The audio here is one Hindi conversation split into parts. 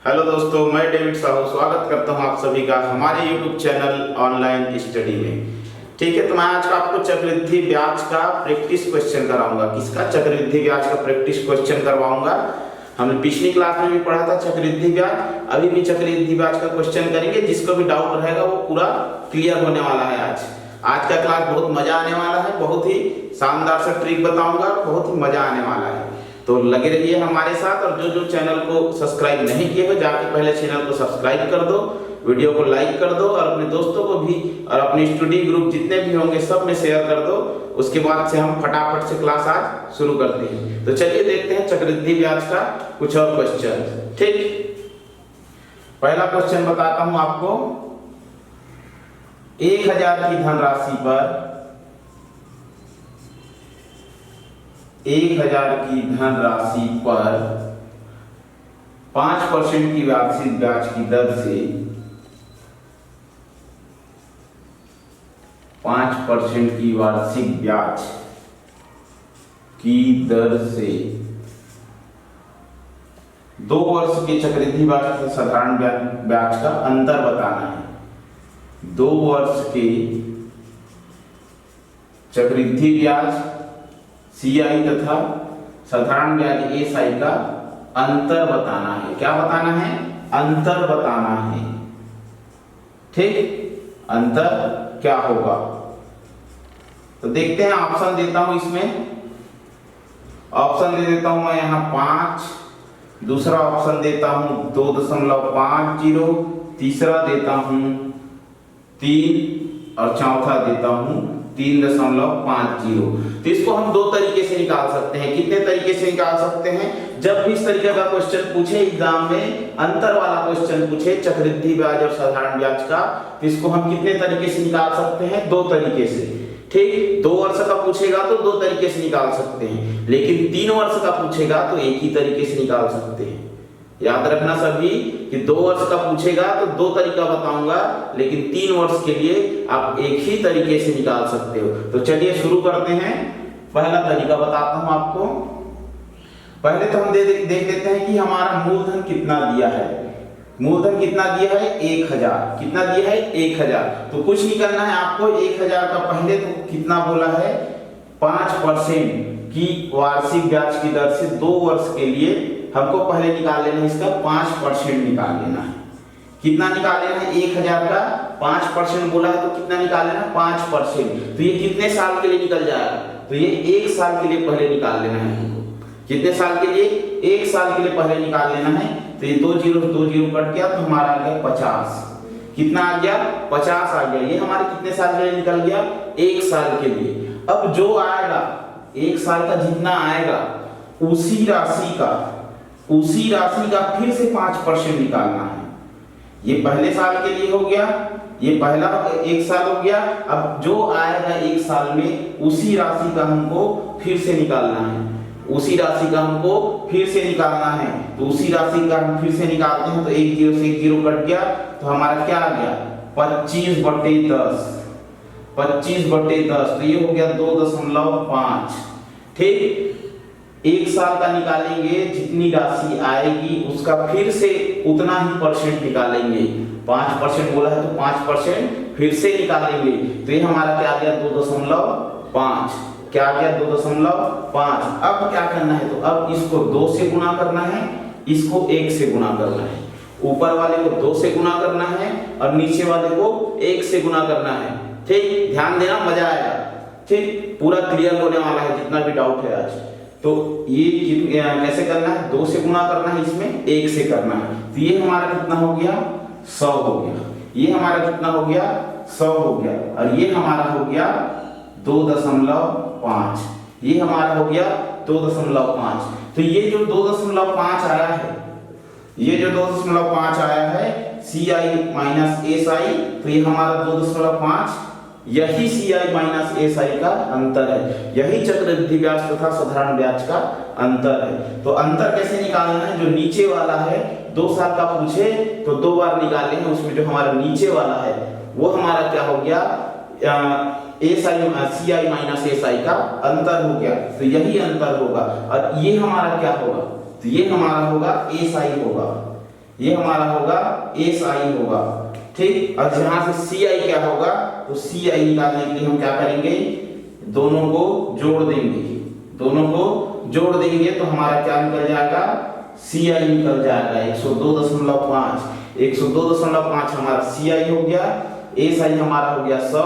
हेलो दोस्तों, मैं डेविड साहू स्वागत करता हूं आप सभी का हमारे YouTube चैनल ऑनलाइन स्टडी में। ठीक है, तो मैं आज आपको चक्रवृद्धि ब्याज का प्रैक्टिस क्वेश्चन कराऊंगा। किसका? चक्रवृद्धि ब्याज का प्रैक्टिस क्वेश्चन करवाऊंगा। हमने पिछली क्लास में भी पढ़ा था चक्रवृद्धि ब्याज, अभी भी चक्रवृद्धि ब्याज का क्वेश्चन करेंगे। जिसको भी डाउट रहेगा वो पूरा क्लियर होने वाला है। आज का क्लास बहुत मजा आने वाला है, बहुत ही शानदार सा ट्रिक बताऊंगा, बहुत ही मजा आने वाला है। तो लगे रहिए हमारे साथ। और जो चैनल को सब्सक्राइब नहीं किए हो जाके पहले चैनल को सब्सक्राइब कर दो, वीडियो को लाइक कर दो और अपने दोस्तों को भी और अपने स्टडी ग्रुप जितने भी होंगे सब में शेयर कर दो। उसके बाद से हम फटाफट से क्लास आज शुरू करते हैं। तो चलिए देखते हैं चक्रवृद्धि ब्याज का कुछ और क्वेश्चन। ठीक, पहला क्वेश्चन बताता हूं आपको। 1000 की धनराशि पर 1000 की धनराशि पर 5% की वार्षिक ब्याज की दर से 5% की वार्षिक ब्याज की दर से 2 वर्ष के चक्रवृद्धि ब्याज तथा साधारण ब्याज का अंतर बताना है। 2 वर्ष के चक्रवृद्धि ब्याज CI तथा साधारण ब्याज SI का अंतर बताना है। क्या बताना है? अंतर बताना है। ठीक, अंतर क्या होगा? तो देखते हैं, ऑप्शन देता हूं इसमें। ऑप्शन दे देता हूं मैं यहां 5, दूसरा ऑप्शन देता हूं 2.50, तीसरा देता हूं 3 और चौथा देता हूं 3.50। तो इसको हम 2 तरीके से निकाल सकते हैं। कितने तरीके से निकाल सकते हैं? जब भी इस तरीके का क्वेश्चन पूछे एग्जाम में, अंतर वाला क्वेश्चन पूछे चक्रवृद्धि ब्याज और साधारण ब्याज का, तो इसको हम कितने तरीके से निकाल सकते हैं? 2 तरीके से। ठीक, 2 वर्ष का पूछेगा तो 2 तरीके से निकाल सकते हैं, लेकिन 3 वर्ष का पूछेगा तो एक ही तरीके से निकाल सकते हैं। याद रखना सभी कि 2 वर्ष का पूछेगा तो 2 तरीका बताऊंगा, लेकिन 3 वर्ष के लिए आप एक ही तरीके से निकाल सकते हो। तो चलिए शुरू करते हैं। पहला तरीका बताता हूं आपको। पहले तो हम देख लेते हैं कि हमारा मूलधन कितना दिया है। मूलधन कितना दिया है? 1000। कितना दिया है? 1000। तो कुछ नहीं करना है आपको। 1000 का पहले तो कितना बोला है? 5% की वार्षिक ब्याज की दर से 2 वर्ष के लिए हमको पहले निकाल लेना है। इसका 5% निकाल लेना है। कितना निकाल लेना है? 1000 का 5% बोला है तो कितना निकाल लेना है? 5%। तो ये कितने साल के लिए निकल जाएगा? तो ये 1 साल के लिए पहले निकाल लेना है हमको। कितने साल के लिए? 1 साल के लिए पहले निकाल लेना है। तो ये 2 0 कट गया तो हमारा आ गया 50। कितना आ गया? 50 आ गया। ये हमारे कितने साल के लिए निकल गया? 1 साल के लिए। अब जो आएगा 1 साल का जितना आएगा उसी राशि का फिर से 5% निकालना है। ये पहले साल के लिए हो गया, ये पहला 1 साल हो गया। अब जो आएगा 1 साल में उसी राशि का हमको फिर से निकालना है। उसी राशि का हमको फिर से निकालना है। तो उसी राशि का हम फिर से निकालते हैं तो 1 0 से 1 0 कट गया तो हमारा क्या आ गया? 25/10। 25/10 तो ये हो गया 2.5। ठीक, 1 साल का निकालेंगे, जितनी राशि आएगी उसका फिर से उतना ही परसेंट निकालेंगे। 5% बोला है तो 5% फिर से निकालेंगे। तो ये हमारा क्या आ गया? 2.5। क्या आ गया? 2.5। अब क्या करना है? तो अब इसको 2 से गुणा करना है, इसको 1 से गुणा करना है। ऊपर वाले को 2 से गुणा करना है और नीचे वाले को 1 से गुणा करना है। ठीक, ध्यान देना, मजा आएगा। ठीक, पूरा क्लियर होने वाला है जितना भी डाउट है आज। तो ये कैसे करना है? 2 से गुणा करना है, इसमें 1 से करना है। तो ये हमारा कितना हो गया? 100 हो गया। ये हमारा कितना हो गया? 100 हो गया। और ये हमारा हो गया 2.5। ये हमारा हो गया 2.5। तो ये जो 2.5 आया है, ये जो 2.5 आया है CI माइनस SI, तो ये हमारा 2.5 यही CI माइनस SI का अंतर है। यही चक्रवृद्धि ब्याज तथा साधारण ब्याज का अंतर है। तो अंतर कैसे निकालना है? जो नीचे वाला है 2 साल का पूछे तो 2 बार निकाले हैं, उसमें जो हमारा नीचे वाला है वो हमारा क्या हो गया? CI माइनस SI का अंतर हो गया। तो यही अंतर होगा। और ये हमारा क्या होगा? तो ये हमारा होगा SI होगा। ये हमारा होगा एस आई होगा, ठीक। और यहाँ से सी आई क्या होगा, तो सी आई निकालने के लिए हम क्या करेंगे, दोनों को जोड़ देंगे, दोनों को जोड़ देंगे तो हमारा क्या निकल जाएगा, सी आई निकल जाएगा 102.5, 102.5 हमारा सी आई हो गया, एस आई हमारा हो गया 100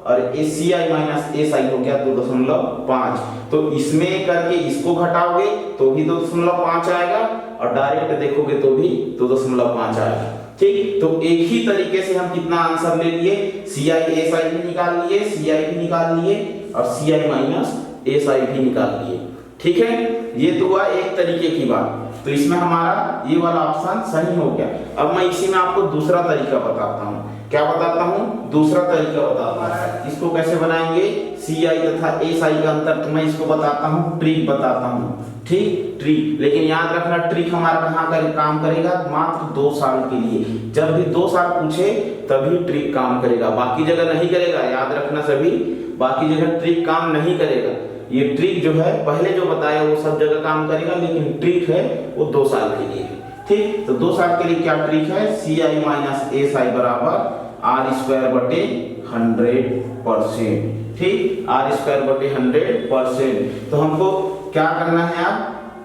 और सी आई माइनस एस आई हो गया 2.5। तो इसमें करके इसको घटाओगे तो भी 2.5 आएगा और डायरेक्ट देखोगे तो भी 2.5 आएगा, ठीक। तो एक ही तरीके से हम कितना आंसर ले लिए, सी आई एस आई भी निकाल लिए, सी आई भी निकाल लिए और सी आई माइनस एस आई भी निकाल लिए, ठीक है। ये तो हुआ एक तरीके की बात, तो इसमें हमारा ये वाला ऑप्शन सही हो गया। अब मैं इसी में आपको दूसरा तरीका बताता हूँ, क्या बताता हूँ, दूसरा तरीका बताता हूँ। इसको कैसे बनाएंगे, सी आई तथा एस आई का अंतर, तो मैं इसको बताता हूँ, ट्रिक बताता हूँ, ठीक, ट्रिक। लेकिन याद रखना ट्रिक हमारा कहाँ कर काम करेगा, मात्र 2 साल के लिए। जब भी 2 साल पूछे तभी ट्रिक काम करेगा, बाकी जगह नहीं करेगा। याद रखना सभी, बाकी जगह ट्रिक काम नहीं करेगा। ये ट्रिक जो है पहले जो बताया वो सब जगह काम करेगा, लेकिन ट्रिक है वो 2 साल के लिए, ठीक। तो 2 साल के लिए क्या ट्रिक है, सी आई माइनस एस आई बराबर आर स्क्वायर बटे 100%, ठीक, आर स्क्वायर बटे 100%। तो हमको क्या करना है, अब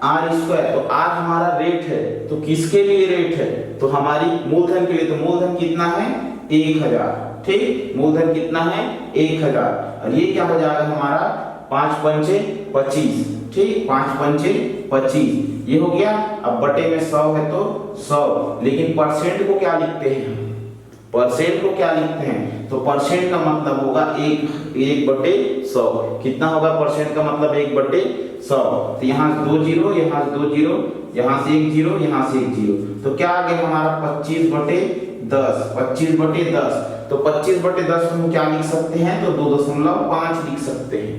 आर स्क्वायर, तो आर हमारा रेट है, तो किसके लिए रेट है, तो हमारी मूलधन के लिए। तो मूलधन कितना है, 1000, ठीक, मूलधन कितना है 1000 और ये क्या हो जाएगा हमारा 5 पंचे 25, ठीक, 5 पंचे 25 ये हो गया। अब बटे में 100 है तो 100, लेकिन परसेंट को क्या लिखते हैं, परसेंट को क्या लिखते हैं, तो परसेंट का मतलब होगा 1 बटे 100। कितना होगा परसेंट का मतलब 1 बटे 100। तो यहाँ से 2 जीरो, यहाँ से 2 जीरो, यहाँ से 1 जीरो, यहाँ से 1 जीरो, तो क्या आ गया हमारा 25 बटे 10, 25 बटे 10। तो 25 बटे 10 हम क्या लिख सकते हैं, तो 2.5 लिख सकते हैं,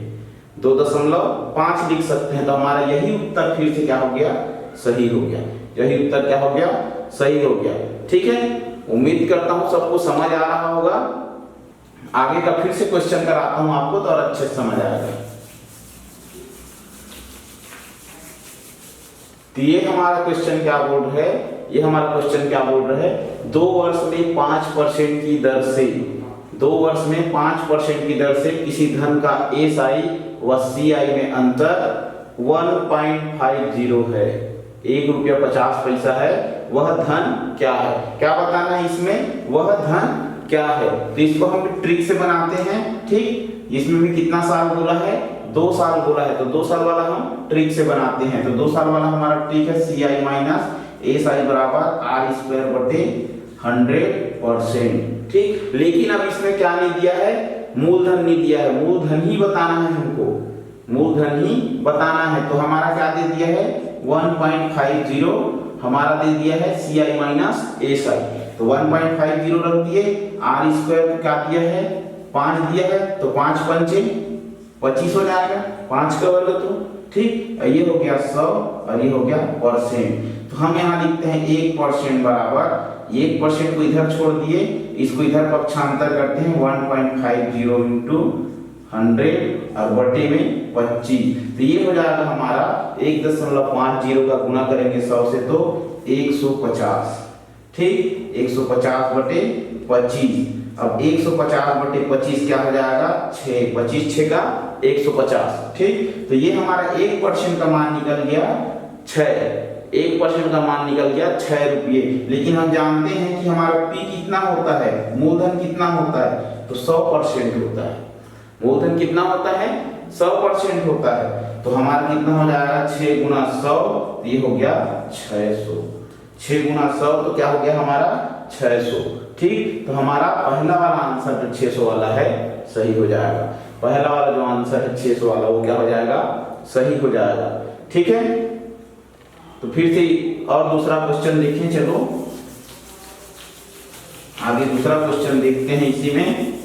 2.5 लिख सकते हैं। तो हमारा यही उत्तर फिर से क्या हो गया, सही हो गया। यही उत्तर क्या हो गया, सही हो गया, ठीक है। उम्मीद करता हूं सबको समझ आ रहा होगा। आगे का फिर से क्वेश्चन कराता हूं आपको तो और अच्छे से समझ आएगा। तो ये हमारा क्वेश्चन क्या बोल रहा है, ये हमारा क्वेश्चन क्या बोल रहा है, 2 वर्ष में 5% की दर से, 2 वर्ष में 5% की दर से किसी धन का एस आई व सी आई में अंतर 1.50 है, 1 रुपया 50 पैसा है, वह धन क्या है। क्या बताना है इसमें, वह धन क्या है। तो इसको हम ट्रिक से बनाते हैं, ठीक। इसमें भी कितना साल बोला है, 2 साल बोला है, तो 2 साल वाला हम ट्रिक से बनाते हैं। तो 2 साल वाला हमारा ट्रिक है सी आई माइनस एस आई बराबर आर स्क्वायर बटे 100%, ठीक। लेकिन अब इसमें क्या नहीं दिया है, मूलधन नहीं दिया है, मूलधन ही बताना है हमको, मूलधन ही बताना है। तो हमारा क्या दे दिया है 1.50 हमारा दे दिया है सी आई माइनस एस आई, तो 1.50 रख दिए। आर स्क्वायर क्या दिया है 5 दिया है, तो 5 पंचे 25 हो जाएगा, 5 का वर्ग, तो ठीक। ये हो गया 100 और ये हो गया परसेंट। तो हम यहाँ लिखते हैं 1% बराबर, 1% को इधर छोड़ दिए, इसको इधर पक्षांतर करते हैं 1.50 इंटू 100 और बटे में 25। तो ये हो जाएगा हमारा 1.50 का गुना करेंगे 100 से तो 150, ठीक, 150 बटे 25। अब 150 बटे 25 क्या हो जाएगा 6, 25 6 का 150, ठीक। तो ये हमारा 1% का मान निकल गया 6, 1% का मान निकल गया 6 रुपये। लेकिन हम जानते हैं कि हमारा पी कितना होता है, मूलधन कितना होता है, तो 100% होता है। मूलधन कितना होता है 100% होता है। तो हमारा कितना हो जाएगा 6 गुना 100, ये हो गया 600, 6 गुना 100 तो क्या हो गया हमारा 600, ठीक। तो हमारा पहला वाला आंसर जो 600 वाला है सही हो जाएगा। पहला वाला जो आंसर है 600 वाला वो क्या हो जाएगा, सही हो जाएगा, ठीक है। तो फिर से और दूसरा क्वेश्चन देखें, चलो आगे दूसरा क्वेश्चन देखते हैं इसी में।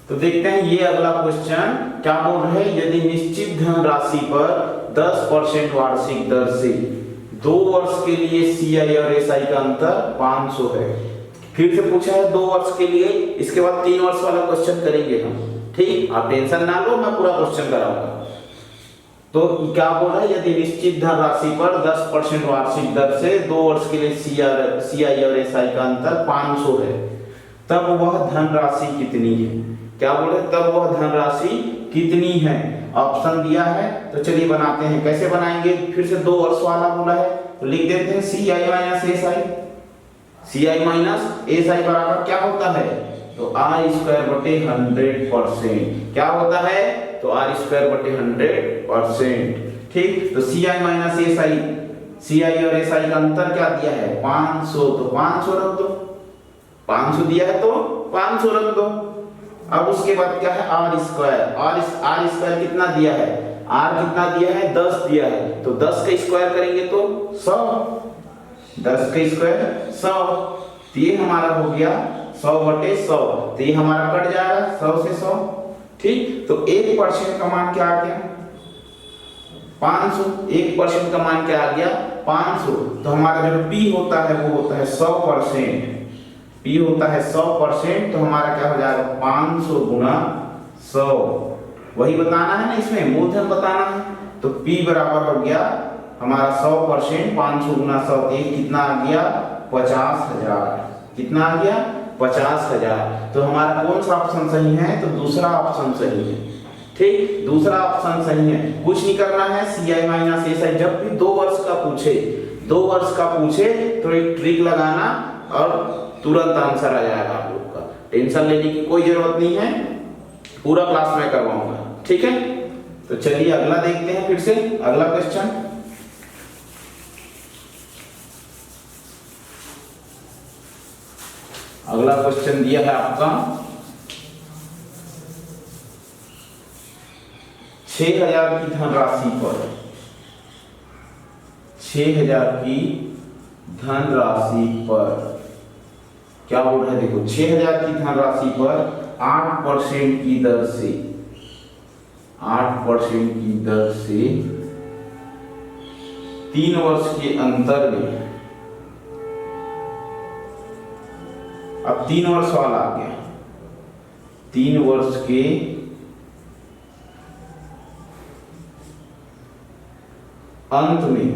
तो देखते हैं ये अगला क्वेश्चन क्या बोल रहे हैं, यदि निश्चित धन राशि पर 10% वार्षिक दर से 2 वर्ष के लिए सी आई और एस आई का अंतर 500 है। फिर से पूछा है 2 वर्ष के लिए, इसके बाद 3 वर्ष वाला क्वेश्चन करेंगे हम, ठीक। आप टेंशन ना लो, मैं पूरा क्वेश्चन कराऊंगा। तो क्या बोला, यदि निश्चित धनराशि पर 10% वार्षिक दर से 2 वर्ष के लिए सीआई और एसआई का अंतर 500 है, तब वह धनराशि कितनी है। क्या बोले, तब वह धनराशि कितनी है। ऑप्शन दिया है, तो चलिए बनाते हैं। कैसे बनाएंगे, फिर से 2 वर्ष वाला बोला है तो लिख देते हैं CI minus SI. CI minus SI बराबर क्या होता है, तो r²/100%। क्या होता है, तो r²/100%। ठीक, तो सीआई माइनस एसआई, सीआई और एसआई का अंतर क्या दिया है 500, तो 500 रख दो। 500 दिया है तो 500 रख दो। अब उसके बाद क्या है r² कितना दिया है, r कितना दिया है 10 दिया है, तो 10 का स्क्वायर करेंगे तो 100, 10 का स्क्वायर 100, तो ये हमारा हो गया 100/100, तो ये हमारा कट जाएगा 100 से 100। ठीक, तो 1% का मान क्या आ गया 500, 1% का मान क्या आ गया 500, तो हमारा जो p होता है वो होता है 100%, p होता है 100%, तो हमारा क्या हो जाएगा 500 गुना 100, वही बताना है ना, इसमें मूलधन बताना है। तो p बराबर हो गया हमारा 100%, 500 गुना 100, एक कितना आ गया 50,000, कितना आ गया 50,000। तो हमारा कौन सा ऑप्शन सही है, तो दूसरा ऑप्शन सही है। ठीक, दूसरा ऑप्शन सही है, कुछ नहीं करना है। सीआई माइनस एसआई जब भी 2 वर्ष का पूछे, 2 वर्ष का पूछे तो एक ट्रिक लगाना और तुरंत आंसर आ जाएगा आप लोग का। टेंशन लेने की कोई जरूरत नहीं है, पूरा क्लास में करवाऊंगा। ठीक है, तो चलिए अगला देखते हैं। फिर से अगला क्वेश्चन, अगला क्वेश्चन दिया है आपका 6000 की धनराशि पर, 6000 की धनराशि पर क्या बोल रहा है, देखो 6000 की धनराशि पर 8% की दर से, 8% की दर से 3 वर्ष के अंतर में, अब 3 वर्ष वाला आ गया, 3 वर्ष के अंत में,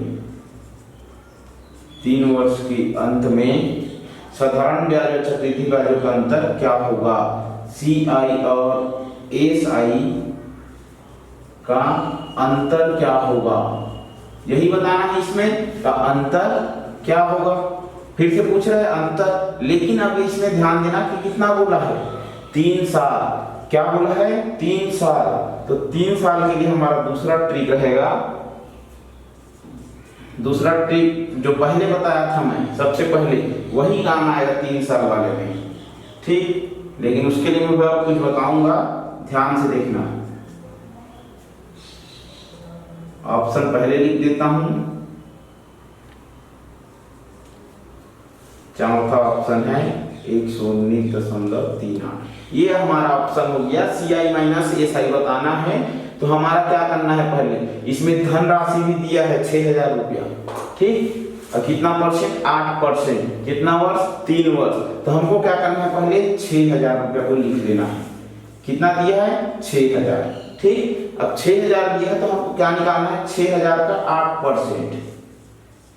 3 वर्ष के अंत में साधारण ब्याज और चक्रवृद्धि ब्याजों का अंतर क्या होगा। सीआई और एसआई का अंतर क्या होगा, यही बताना है। इसमें का अंतर क्या होगा, फिर से पूछ रहा है अंतर, लेकिन अब इसमें ध्यान देना कि कितना बोला है 3 साल। क्या बोला है 3 साल, तो 3 साल के लिए हमारा दूसरा ट्रिक रहेगा। दूसरा ट्रिक जो पहले बताया था मैं, सबसे पहले वही काम आएगा 3 साल वाले में। ठीक, लेकिन उसके लिए मैं कुछ बताऊंगा, ध्यान से देखना। ऑप्शन पहले लिख देता हूं, चौथा ऑप्शन है 119.38, ये हमारा ऑप्शन हो गया। सीआई माइनस एसआई बताना है, तो हमारा क्या करना है, पहले इसमें धनराशि भी दिया है 6000 रुपया। ठीक, और कितना परसेंट 8%, कितना वर्ष 3 वर्ष, तो हमको क्या करना है, पहले 6000 रुपया को लिख लेना है। कितना दिया है 6000। ठीक, अब 6000 दिया है तो हमको क्या निकालना है 6000 का 8%।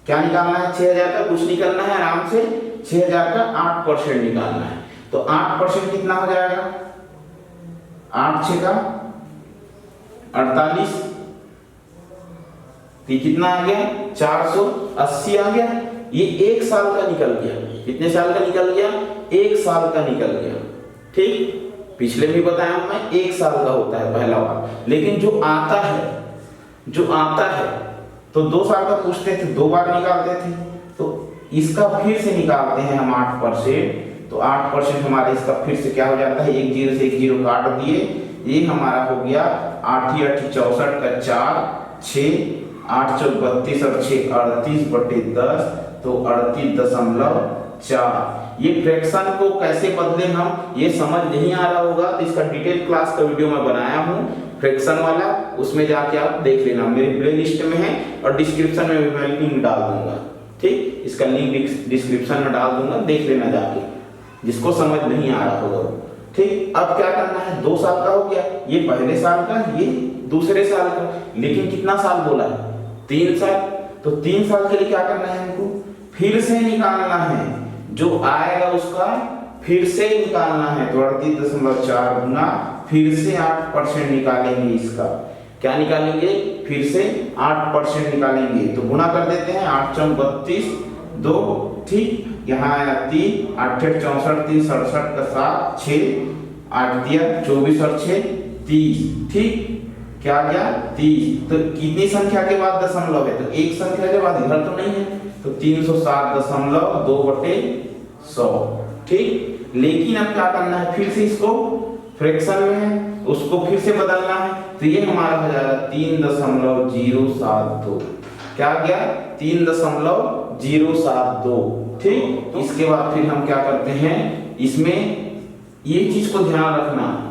क्या निकालना है 6000 का, कुछ नहीं करना है, आराम से 6000 का 8% निकालना है। तो 8% कितना हो जाएगा, 8 6 का 48, कितना आ गया 480 आ गया। ये 1 साल का निकल गया, कितने साल का निकल गया 1 साल का निकल गया। ठीक, पिछले भी बताया मैं 1 साल का होता है पहला बार, लेकिन जो आता है तो 2 साल का पूछते थे, 2 बार निकालते थे, तो इसका फिर से निकालते हैं हम 8%। तो 8% हमारे इसका फिर से क्या हो जाता है, 1 0 से 1 0 काट दिए, ये हमारा हो गया 8 8 64 का 4 6 8 4 32 और 6 38/10, तो 38.4। ये फ्रैक्शन को कैसे बदले हम, ये समझ नहीं आ रहा होगा तो इसका डिटेल क्लास का वीडियो मैं बनाया हूँ फ्रैक्शन वाला, उसमें जाके आप देख लेना, मेरी प्लेलिस्ट में है और डिस्क्रिप्शन में भी मैं लिंक डाल दूंगा। ठीक, इसका लिंक डिस्क्रिप्शन में डाल दूंगा, देख लेना जाके, जिसको समझ नहीं आ रहा होगा। ठीक, अब क्या करना है, 2 साल का हो गया, ये पहले साल का, ये दूसरे साल का, लेकिन कितना साल बोला है, 3 साल। तो 3 साल के लिए क्या करना है हमको, फिर से निकालना है, जो आएगा उसका फिर से निकालना है। तो 38.4 गुना फिर से 8% निकालेंगे, इसका क्या निकालेंगे, फिर से 8% निकालेंगे। तो गुना कर देते हैं, 8 चौक 32, 2, ठीक, यहाँ आया 3, 8 8 64, 3 67 का 7, 6 8 दिया 24 और 6 30, ठीक, क्या गया 30। तो कितनी संख्या के बाद दशमलव है, तो एक संख्या के बाद, इधर तो नहीं है, तो 307.2/100, ठीक। लेकिन अब क्या करना है, फिर से इसको फ्रैक्शन में है, उसको फिर से बदलना है। तो ये हमारा हो जाएगा 3.072, क्या गया 3.072, ठीक। इसके बाद फिर हम क्या करते हैं, इसमें ये चीज को ध्यान रखना,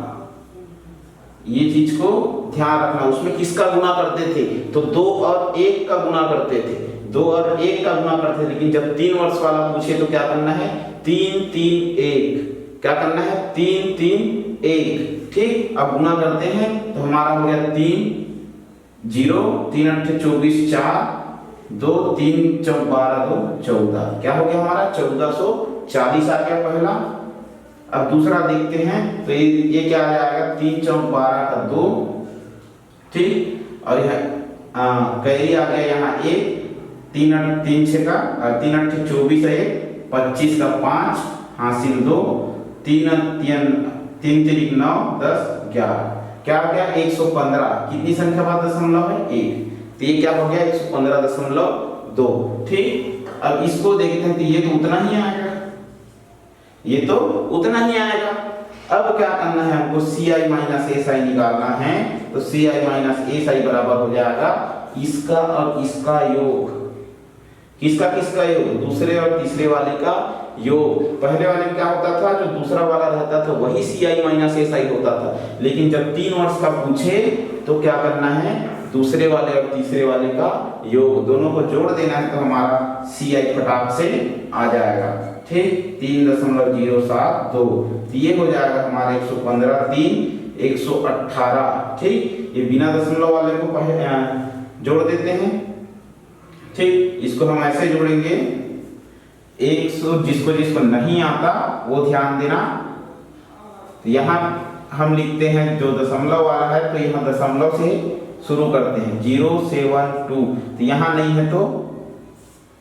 ये चीज को ध्यान रखना, उसमें किसका गुना करते थे, तो 2 और 1 का गुना करते थे, 2 और 1 का गुना करते थे। लेकिन जब 3 वर्ष वाला पूछे तो क्या करना है, 3 3 1, क्या करना है 3 3 1, ठीक। अब गुना करते हैं तो हमारा हो गया 3 0, 3 8 24 4, 2 3 चौक 12 2 14, क्या हो गया हमारा 1440 आ गया पहला। अब दूसरा देखते हैं, तो ये क्या आ जाएगा, 3 चौक 12 का 2, ठीक, और यह कैरी आ गया यहाँ 1, 3 8 3 6 का 3 8 24 है 1, 25 का 5 हासिल 2, 3 3 3 3 9 10 11, क्या हो गया 115। कितनी संख्या बाद दशमलव है, 1, तो ये क्या हो गया 115.2, ठीक। अब इसको देखते हैं, तो ये तो उतना ही आएगा, ये तो उतना ही आएगा। अब क्या करना है हमको, CI माइनस SI निकालना है। तो CI माइनस SI बराबर हो जाएगा इसका और इसका योग, किसका किसका योग, दूसरे और तीसरे वाले का योग। पहले वाले में क्या होता था, जो दूसरा वाला रहता था वही CI माइनस SI होता था, लेकिन जब 3 वर्ष का पूछे तो क्या करना है, दूसरे वाले और तीसरे वाले का योग, दोनों को जोड़ देना है, तो हमारा CI फटाक से आ जाएगा, ठीक, 3.072। तो ये हो जाएगा हमारा 115 3 118, ठीक। ये बिना दशमलव वाले को जोड़ देते हैं, ठीक। इसको हम ऐसे जोड़ेंगे, 100, जिसको जिसको नहीं आता वो ध्यान देना। तो यहाँ हम लिखते हैं, जो दशमलव वाला है तो यहाँ दशमलव से शुरू करते हैं, 072, तो यहाँ नहीं है तो,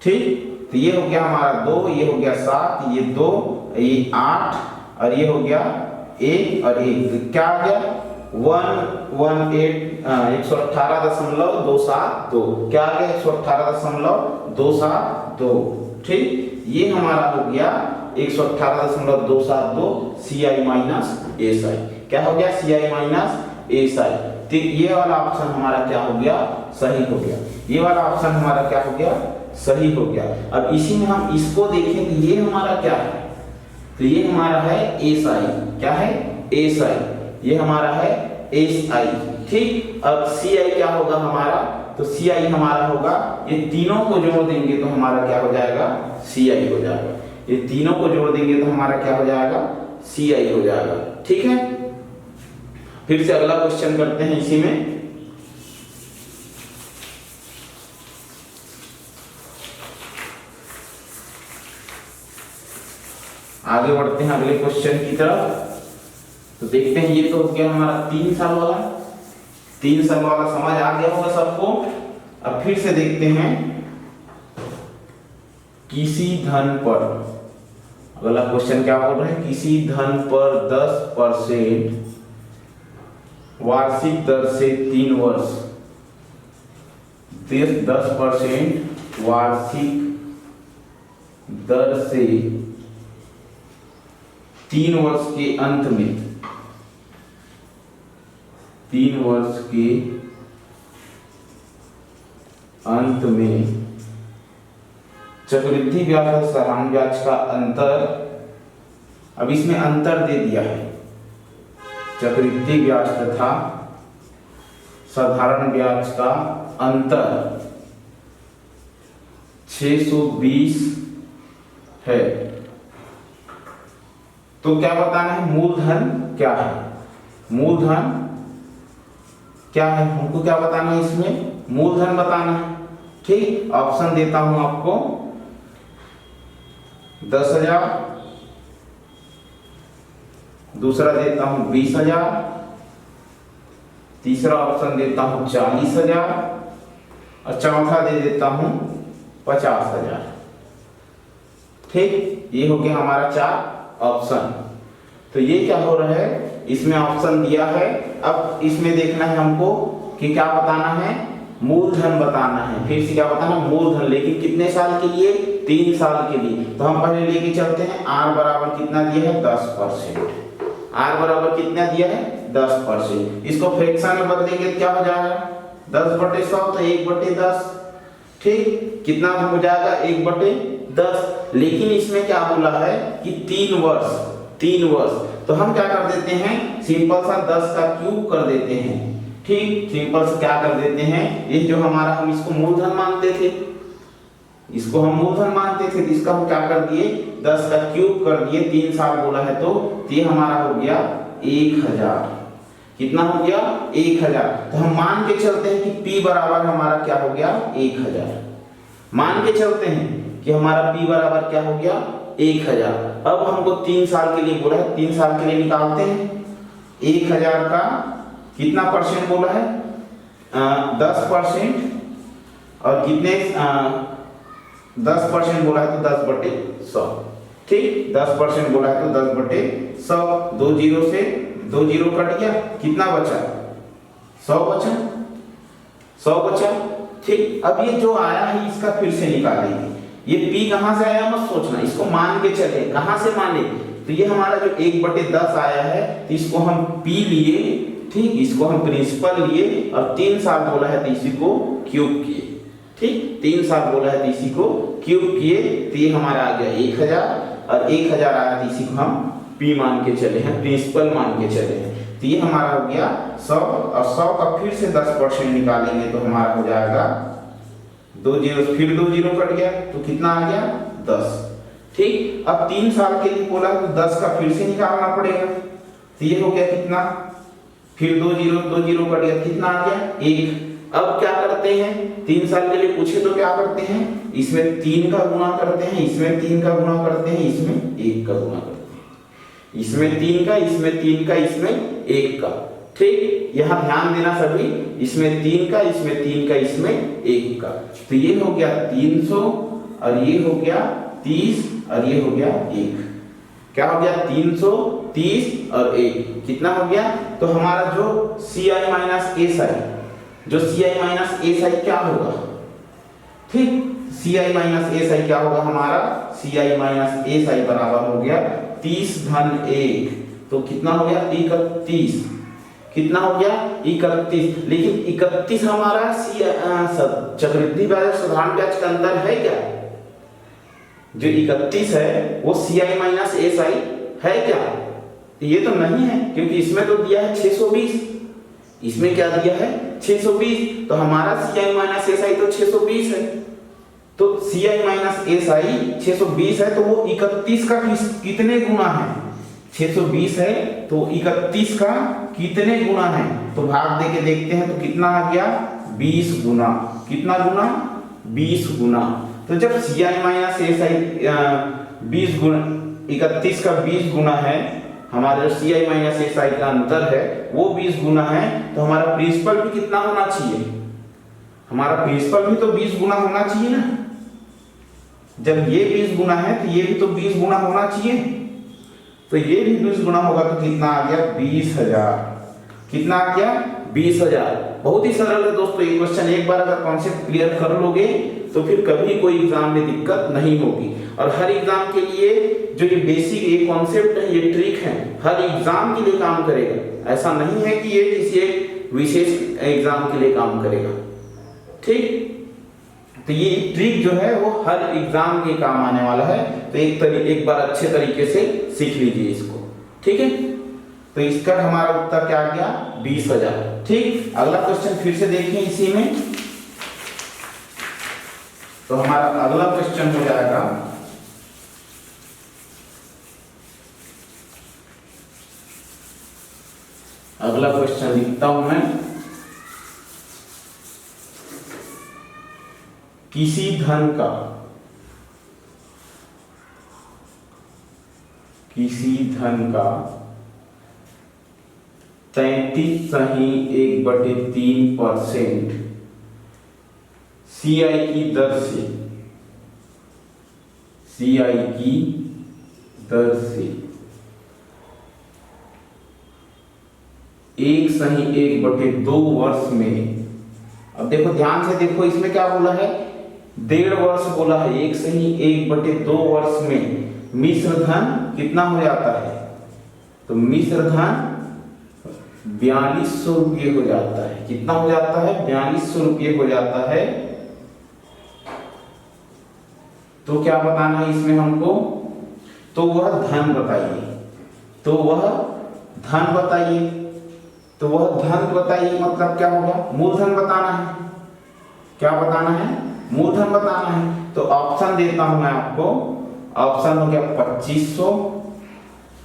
ठीक। तो ये हो गया हमारा 2, ये हो गया 7, ये 2, ये 8, और ये हो गया 1 और 1, तो क्या आ गया 118.272, क्या आ गया 118.272, ठीक। ये हमारा हो गया 118.272 CI माइनस SI, क्या हो गया CI माइनस SI। तो ये वाला ऑप्शन हमारा क्या हो गया, सही हो गया, ये वाला ऑप्शन हमारा क्या हो गया, सही हो गया। अब इसी में हम इसको देखें कि ये हमारा क्या है, तो ये हमारा है SI, क्या है SI, ये हमारा है SI, ठीक। अब CI क्या होगा हमारा, तो CI हमारा होगा, ये तीनों को जोड़ देंगे तो हमारा क्या हो जाएगा, CI हो जाएगा, ये तीनों को जोड़ देंगे तो हमारा क्या हो जाएगा, CI हो जाएगा, ठीक है। फिर से अगला क्वेश्चन करते हैं इसी में। आगे बढ़ते हैं अगले क्वेश्चन की तरफ। तो देखते हैं, ये तो हो गया हमारा 3 साल वाला, 3 साल वाला समझ आ गया होगा सबको। अब फिर से देखते हैं, किसी धन पर, अगला क्वेश्चन क्या बोल रहे हैं, किसी धन पर 10% वार्षिक दर से 3 वर्ष, 10% वार्षिक दर से 3 वर्ष के अंत में, 3 वर्ष के अंत में चक्रवृद्धि ब्याज और साधारण ब्याज का अंतर, अब इसमें अंतर दे दिया है, चक्रवृद्धि ब्याज तथा साधारण ब्याज का अंतर 620 है। तो क्या बताना है, मूलधन क्या है, मूलधन क्या है, हमको क्या बताना है, इसमें मूलधन बताना है। ठीक, ऑप्शन देता हूं आपको 10,000, दूसरा देता हूं 20,000, तीसरा ऑप्शन देता हूं 40,000 और चौथा दे देता हूं 50,000। ठीक, ये हो गया हमारा 4 ऑप्शन। तो ये क्या हो रहा है, इसमें ऑप्शन दिया है, अब इसमें देखना है हमको कि क्या बताना है, मूलधन बताना है। फिर से क्या बताना, मूलधन, लेकिन कितने साल के लिए, 3 साल के लिए। तो हम पहले लेके चलते हैं, r बराबर कितना दिया है, 10%। r बराबर कितना दिया है, 10%। इसको फ्रैक्शन में बदलेंगे तो क्या हो जाएगा, 10/100, तो 1/10। ठीक, कितना हो जाएगा, 1/10। लेकिन इसमें क्या बोला है कि 3 वर्ष, 3 वर्ष। तो हम क्या कर देते हैं, सिंपल सा 10 का क्यूब कर देते हैं। ठीक, सिंपल से क्या कर देते हैं, ये जो हमारा, हम इसको मूलधन मानते थे, इसको हम मूलधन मानते थे, इसका हम क्या कर दिए, 10 का क्यूब कर दिए, 3 साल बोला है तो ये हमारा हो गया 1000। कितना हो गया, 1000। तो हम मान के चलते हैं कि P बराबर हमारा क्या हो गया, 1000। मान के चलते हैं कि हमारा P बराबर क्या हो गया, 1000। अब हमको 3 साल के लिए बोला है, 3 साल के लिए निकालते हैं। 1000 का कितना परसेंट बोला है, 10%, और कितने 10% बोला है तो 10/100। ठीक, 10% बोला है तो 10/100, 2 जीरो से 2 जीरो कट गया, कितना बचा, 100 बचा, 100 बचा। ठीक, अब ये जो आया है इसका फिर से निकालेंगे। ये P कहां से आया मत सोचना, इसको मान के चले, कहां से माने, तो ये हमारा जो 1/10 आया है, तो इसको हम P लिए। ठीक, इसको हम प्रिंसिपल लिए और 3 साल बोला है तो इसी को क्यूब किए। ठीक, 3 साल बोला है तो इसी को क्यूब किए, तो ये हमारा आ गया 1000, और 1000 आया तो इसी को हम P मान के चले हैं, प्रिंसिपल मान के चले हैं। तो ये हमारा हो गया 100, और 100 का फिर से 10% निकालेंगे तो हमारा हो जाएगा 2 जीरो, फिर 2 जीरो कट गया, तो कितना आ गया, 10। ठीक, अब 3 साल के लिए बोला तो 10 का फिर से निकालना पड़ेगा, तो ये हो गया कितना, फिर 2 जीरो कट गया, कितना आ गया, 1। अब क्या करते हैं, 3 साल के लिए पूछे तो क्या करते हैं, इसमें 3 का गुणा करते हैं, इसमें 3 का गुणा करते हैं, इसमें 1 का गुणा करते हैं, इसमें 3 का, इसमें 3 का, इसमें 1 का। ठीक, यहाँ ध्यान देना सभी, इसमें 3 का, इसमें 3 का, इसमें 1 का। तो ये हो गया 300, और ये हो गया 30, और ये हो गया 1। क्या हो गया, 300, 30 और 1, कितना हो गया। तो हमारा जो CI माइनस SI, जो CI माइनस SI क्या होगा, ठीक, CI माइनस SI क्या होगा हमारा, CI माइनस SI बराबर हो गया 30 धन 1, तो कितना हो गया 31। कितना हो गया 31। लेकिन 31 हमारा चक्रवृद्धि ब्याज और साधारण ब्याज का अंतर है क्या, जो 31 है वो CI माइनस SI है क्या, ये तो नहीं है, क्योंकि इसमें तो दिया है 620, इसमें क्या दिया है 620, तो हमारा CI माइनस SI तो 620 है, तो CI माइनस SI 620 है, तो वो 31 का कितने गुना है, 620 है तो 31 का कितने गुना है, तो भाग दे के देखते हैं तो कितना आ गया 20 गुना। कितना गुना, 20 गुना। तो जब CI माइनस SI 20 गुना, 31 का 20 गुना है, हमारे जो CI माइनस SI का अंतर है वो 20 गुना है, तो हमारा प्रिंसिपल भी कितना होना चाहिए, हमारा प्रिंसिपल भी तो 20 गुना होना चाहिए ना। जब ये 20 गुना है तो ये भी तो 20 गुना होना चाहिए, तो ये भी 20 गुना होगा तो कितना आ गया 20,000। कितना आ गया 20,000। बहुत ही सरल है दोस्तों ये क्वेश्चन, एक बार अगर कॉन्सेप्ट क्लियर कर लोगे तो फिर कभी कोई एग्जाम में दिक्कत नहीं होगी। और हर एग्जाम के लिए जो ये बेसिक ये कॉन्सेप्ट है, ये ट्रिक है, हर एग्जाम के लिए काम करेगा। ऐसा नहीं है कि ये किसी एक विशेष एग्जाम के लिए काम करेगा, ठीक। तो ये ट्रिक जो है वो हर एग्जाम के काम आने वाला है, तो एक बार अच्छे तरीके से सीख लीजिए इसको, ठीक है। तो इसका हमारा उत्तर क्या आ गया 20,000, ठीक। अगला क्वेश्चन फिर से देखिए इसी में, तो हमारा अगला क्वेश्चन हो जाएगा अगला क्वेश्चन लिखता हूं मैं। किसी धन का 33.1/3% CI की दर से 1/2 वर्ष में, अब देखो ध्यान से देखो, इसमें क्या बोला है, 1.5 वर्ष बोला है। 1/2 वर्ष में मिश्र धन कितना हो जाता है, तो मिश्र धन 4200 रुपये हो जाता है। कितना हो जाता है, 4200 रुपये हो जाता है। तो क्या बताना है इसमें हमको, तो वह धन बताइए, तो वह धन बताइए, मतलब क्या होगा, मूलधन बताना है। क्या बताना है, मूलधन बताना है। तो ऑप्शन देता हूं मैं आपको। ऑप्शन हो गया 2500,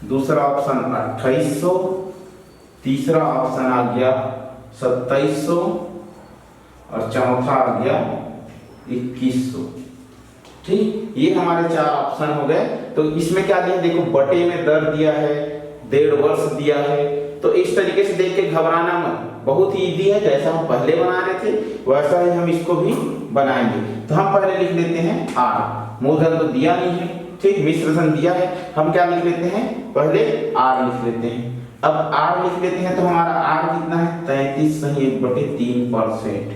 दूसरा ऑप्शन 2800, तीसरा ऑप्शन आ गया 2700 और चौथा आ गया 2100। ठीक, ये हमारे 4 ऑप्शन हो गए। तो इसमें क्या दिया, देखो बटे में दर दिया है, 1.5 वर्ष दिया है। तो इस तरीके से देख के घबराना मत, बहुत ही इजी है। जैसा हम पहले बना रहे थे वैसा ही हम इसको भी बनाएंगे। तो हम पहले लिख लेते हैं आर, मूलधन तो दिया नहीं है, ठीक, मिश्र धन दिया है। हम क्या लिख लेते हैं, पहले आर लिख लेते हैं। अब आर लिख लेते हैं तो हमारा आर कितना है, 33/1/3%।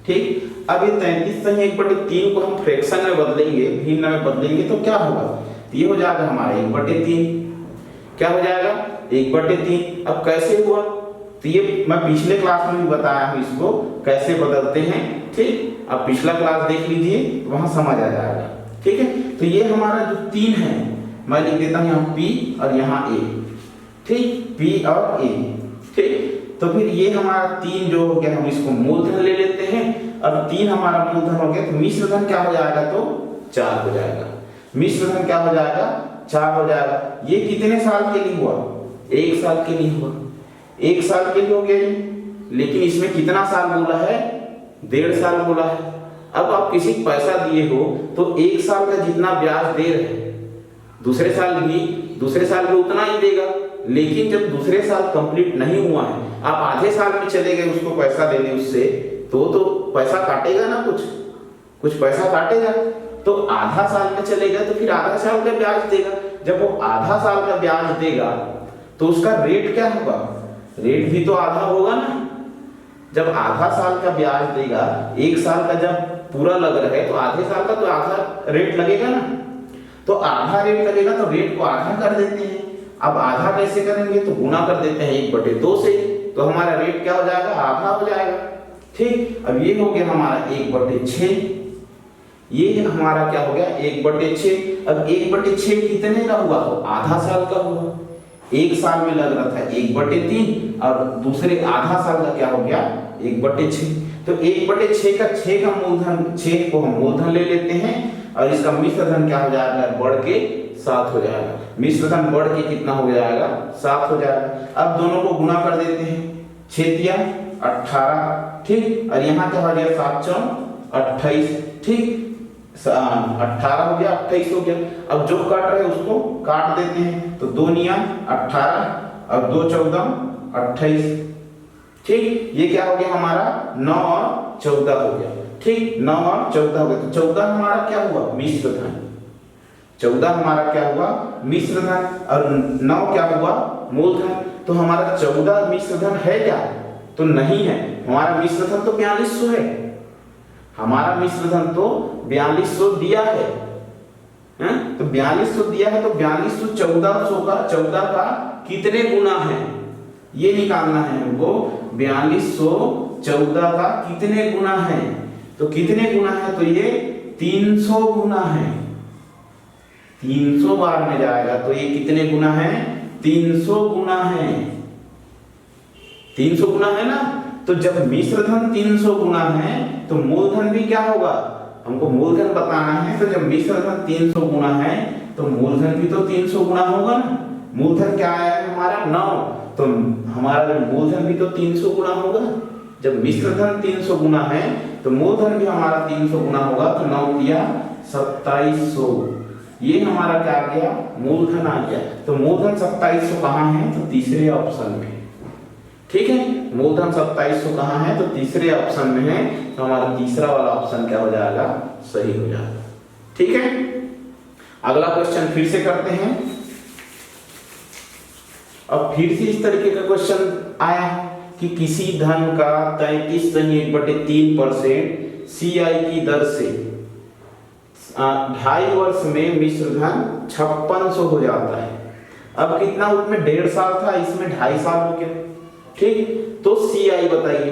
ठीक, अब ये 33/1/3 को हम फ्रैक्शन में बदलेंगे, भिन्न में बदलेंगे, तो क्या होगा, ये हो जाएगा हमारा 1/3। क्या हो जाएगा, 1/3। अब कैसे हुआ, तो ये मैं पिछले क्लास में भी बताया हूं इसको कैसे बदलते हैं। ठीक, अब पिछला क्लास देख लीजिए, वहां समझ आ जाएगा। ठीक है, तो ये हमारा जो 3 है, मैं लिख देता हूं यहाँ P और यहाँ A। ठीक, P और A। ठीक, तो फिर ये हमारा 3 जो हो गया, हम इसको मूलधन ले लेते हैं। अब 3 हमारा मूलधन हो गया, तो मिश्र धन क्या हो जाएगा, तो 4 हो जाएगा। मिश्र धन क्या हो जाएगा, 4 हो जाएगा। ये कितने साल के लिए हुआ, 1 साल के लिए हुआ। 1 साल के लिए हो गया ये, लेकिन इसमें कितना साल बोला है, 1.5 साल बोला है। अब आप किसी को पैसा दिए हो तो 1 साल का जितना ब्याज दे रहे हैं, दूसरे साल भी उतना ही देगा। लेकिन जब दूसरे साल कंप्लीट नहीं हुआ है, आप आधे साल में चले गए उसको पैसा देने उससे, तो पैसा काटेगा ना, कुछ पैसा काटेगा। तो आधा साल में चलेगा तो फिर आधा साल का ब्याज देगा। जब वो आधा साल का ब्याज देगा तो उसका रेट क्या होगा, रेट भी तो आधा होगा ना। जब आधा साल का ब्याज देगा, 1 साल का जब पूरा लग रहा है तो आधे साल का तो आधा रेट लगेगा ना। तो आधा रेट लगेगा तो रेट को आधा कर देते हैं। अब आधा कैसे करेंगे, तो गुना कर देते हैं 1/2 से, तो हमारा रेट क्या हो जाएगा, आधा हो जाएगा। ठीक, अब ये हो गया हमारा 1/6। ये हमारा क्या हो गया, 1/6। अब 1/6 कितने का हुआ, तो आधा साल का हुआ। 1 साल में लग रहा था 1/3 और दूसरे आधा साल का क्या हो गया, 1/6। तो 1/6 का 6 का मूलधन, 6 को हम मूलधन ले लेते हैं और इसका मिश्र धन क्या हो जाएगा, बढ़ के 7 हो जाएगा। मिश्र धन बढ़ के कितना हो जाएगा, 7 हो जाएगा। अब दोनों को गुना कर देते हैं, 6 × 18। ठीक, और यहाँ क्या हो गया, 7 × 28। ठीक, 18 हो गया, 28 हो गया। अब जो काट रहे हैं उसको काट देते हैं, तो 2 × 18 और 2 × 14 28। ठीक, ये क्या हो गया हमारा, 9 और 14 हो गया। ठीक, 9 और 14 हो गया। तो 14 हमारा क्या हुआ, मिश्र धन। 14 हमारा क्या हुआ, मिश्र धन, और 9 क्या हुआ, मूलधन। तो हमारा 14 मिश्र धन है क्या, तो नहीं है। हमारा मिश्र धन तो 4200 है। हमारा मिश्र धन तो 4200 दिया है, तो 4200 दिया है, तो 4200 14 का कितने गुना है, ये निकालना है हमको। 4200 14 का कितने गुना है, तो कितने गुना है, तो ये 300 गुना है। 300 बार में जाएगा, तो ये कितने गुना है, 300 गुना है। 300 गुना है ना। तो जब मिश्र धन 300 गुना है तो मूलधन भी क्या होगा, हमको मूलधन बताना है। तो जब मिश्र धन 300 गुना है तो मूलधन भी तो 300 गुना होगा ना। मूलधन क्या आया है हमारा, 9। तो हमारा जो मूलधन भी तो 300 गुना होगा। जब मिश्र धन 300 गुना है तो मूलधन भी हमारा 300 गुना होगा। तो 9 दिया 2700, ये हमारा क्या आ गया, मूलधन आ गया। तो मूलधन 2700 कहाँ है, तो तीसरे ऑप्शन में। ठीक है, मूलधन 2700 कहाँ है, तो तीसरे ऑप्शन में है। तो हमारा तीसरा वाला ऑप्शन क्या हो जाएगा, सही हो जाएगा। ठीक है, अगला क्वेश्चन फिर से करते हैं। अब फिर से इस तरीके का क्वेश्चन आया कि किसी धन का 33.3% CI की दर से 2.5 वर्ष में मिश्र धन 5600 हो जाता है। अब कितना, उसमें 1.5 साल था, इसमें 2.5 साल हो गया। ठीक, तो CI बताइए,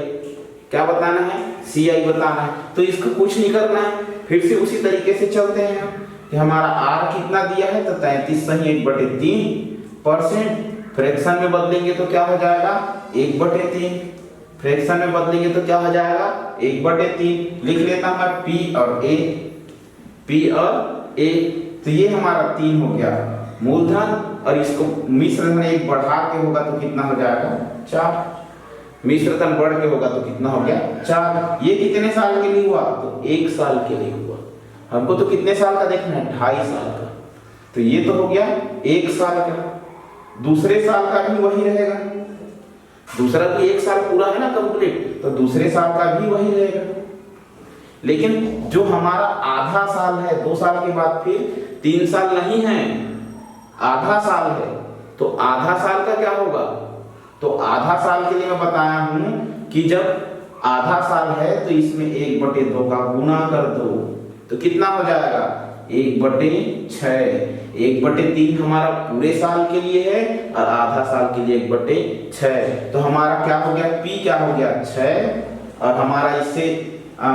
क्या बताना है, CI बताना है। तो इसको कुछ नहीं करना है, फिर से उसी तरीके से चलते हैं कि हमारा R कितना दिया है, तो 33.3%। फ्रैक्शन में बदलेंगे तो क्या हो जाएगा, 1/3। फ्रैक्शन में बदलेंगे तो क्या हो जाएगा, 1/3। लिख लेता हूं मैं P और A, P और A। तो ये हमारा 3 हो गया मूलधन, और इसको मिश्र धन 1 बढ़ा के होगा तो कितना हो जाएगा, 4। मिश्र धन बढ़ के होगा तो कितना हो गया, 4। ये कितने साल के लिए हुआ, तो 1 साल के लिए हुआ। हमको तो कितने साल का देखना है, 2.5 साल का। तो ये तो हो गया 1 साल का। दूसरे साल का भी वही रहेगा, दूसरा भी 1 साल पूरा है ना कंप्लीट, तो दूसरे साल का भी वही रहेगा। लेकिन जो हमारा आधा साल है, 2 साल के बाद फिर 3 साल नहीं है, आधा साल है। तो आधा साल का क्या होगा, तो आधा साल के लिए मैं बताया हूं कि जब आधा साल है तो इसमें 1/2 का गुना कर दो, तो कितना हो जाएगा, 1/6। 1/3 हमारा पूरे साल के लिए है और आधा साल के लिए 1/6। तो हमारा क्या हो गया, P क्या हो गया, 6, और हमारा इससे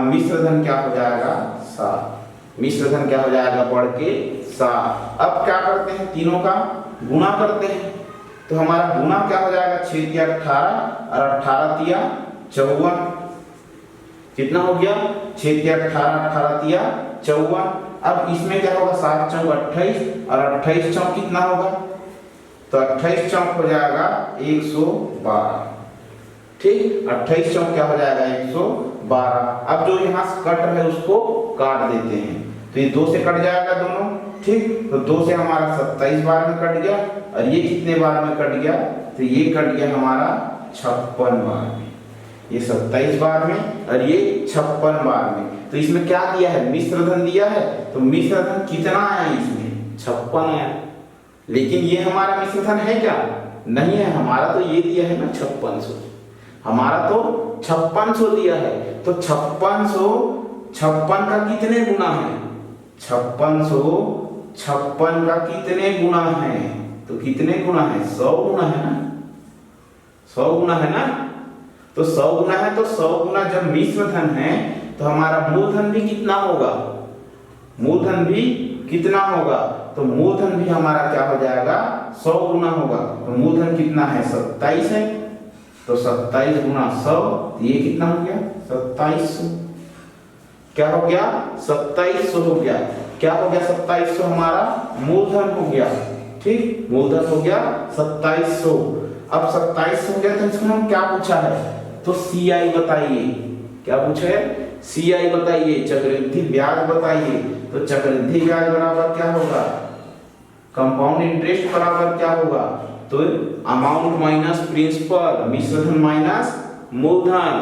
मिश्र धन क्या हो जाएगा, 7। मिश्र धन क्या हो जाएगा, बढ़ के 7। अब क्या करते हैं, तीनों का गुणा करते हैं। तो हमारा गुणा क्या हो जाएगा, 6 × 18 और 18 × 54। कितना हो गया, 6 × 18, 18 × 54। अब इसमें क्या होगा, 7 × 4 = 28 और 28 × 4 कितना होगा, तो 28 × 4 हो जाएगा 112। ठीक, 28 × 4 क्या हो जाएगा, 112। अब जो यहाँ कट है उसको काट देते हैं, तो ये 2 से कट जाएगा दोनों। ठीक, तो 2 से हमारा 27 बार में कट गया, और ये कितने बार में कट गया, तो ये कट गया हमारा 56 बार में। ये 27 बार में और ये 56 बार में। तो इसमें क्या दिया है, मिश्र धन दिया है। तो मिश्र धन कितना आया, इसमें 56 आया। लेकिन ये हमारा मिश्र धन है क्या, नहीं है। हमारा तो ये दिया है ना 5600, हमारा तो 5600 दिया है। तो 5656 का कितने गुना है, 5656 का कितने गुना है, तो कितने गुना है, 100 गुना है ना, 100 गुना है ना। तो 100 गुना है, तो 100 गुना जब मिश्र धन है तो हमारा मूलधन भी कितना होगा, मूलधन भी कितना होगा, तो मूलधन भी हमारा क्या हो जाएगा, 100 गुना होगा। तो मूलधन कितना है, 27 है। तो 27 × 100, ये कितना हो गया, 2700। क्या हो गया, 2700 हो गया। क्या हो गया, 2700 हमारा मूलधन हो गया। ठीक, मूलधन हो गया 2700। अब 2700 हो गया, तो इसमें हम क्या पूछा है, तो CI बताइए। क्या पूछा है, CI बताइए, चक्रवृद्धि ब्याज बताइए। तो चक्रवृद्धि ब्याज बराबर क्या होगा, कंपाउंड इंटरेस्ट बराबर क्या होगा, तो अमाउंट माइनस प्रिंसिपल, मिश्र धन माइनस मूलधन।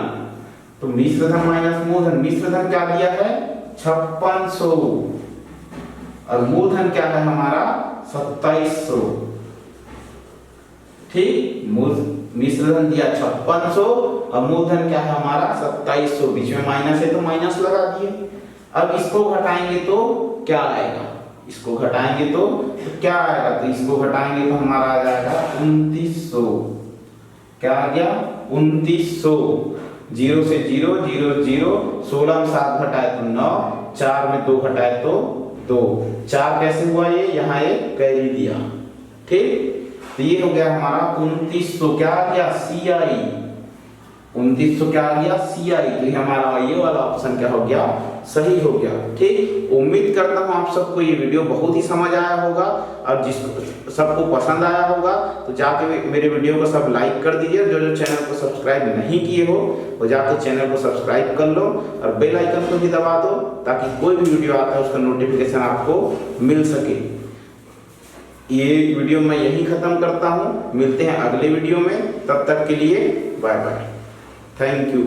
तो मिश्र धन माइनस मूलधन, मिश्र धन क्या दिया है, 5600, और मूलधन क्या है हमारा, 2700। ठीक, मिश्र धन दिया 5600 और मूलधन क्या है हमारा 2700। बीच में माइनस है तो माइनस लगा दिए। अब इसको घटाएंगे तो क्या आएगा, इसको घटाएंगे तो क्या आएगा, तो इसको घटाएंगे तो हमारा आ जाएगा 2900। क्या आ गया, 2900। 0 से 0, 0 0, 16 में 7 घटाए तो 9, 4 में 2 घटाए तो 2। 4 कैसे हुआ, ये यहाँ एक कैरी दिया। ठीक, तो ये हो गया हमारा 2900। क्या आ गया, CI 29 तो क्या आ गया सी आई, तो ये हमारा ये वाला ऑप्शन क्या हो गया, सही हो गया। ठीक, उम्मीद करता हूँ आप सबको ये वीडियो बहुत ही समझ आया होगा और जिसको सबको पसंद आया होगा तो जाके मेरे वीडियो को सब लाइक कर दीजिए। जो जो चैनल को सब्सक्राइब नहीं किए हो वो जाके चैनल को सब्सक्राइब कर लो और बेल आइकन को भी दबा दो ताकि कोई भी वीडियो आता है उसका नोटिफिकेशन आपको मिल सके। ये वीडियो मैं यही खत्म करता हूँ, मिलते हैं अगले वीडियो में, तब तक के लिए बाय बाय, थैंक यू।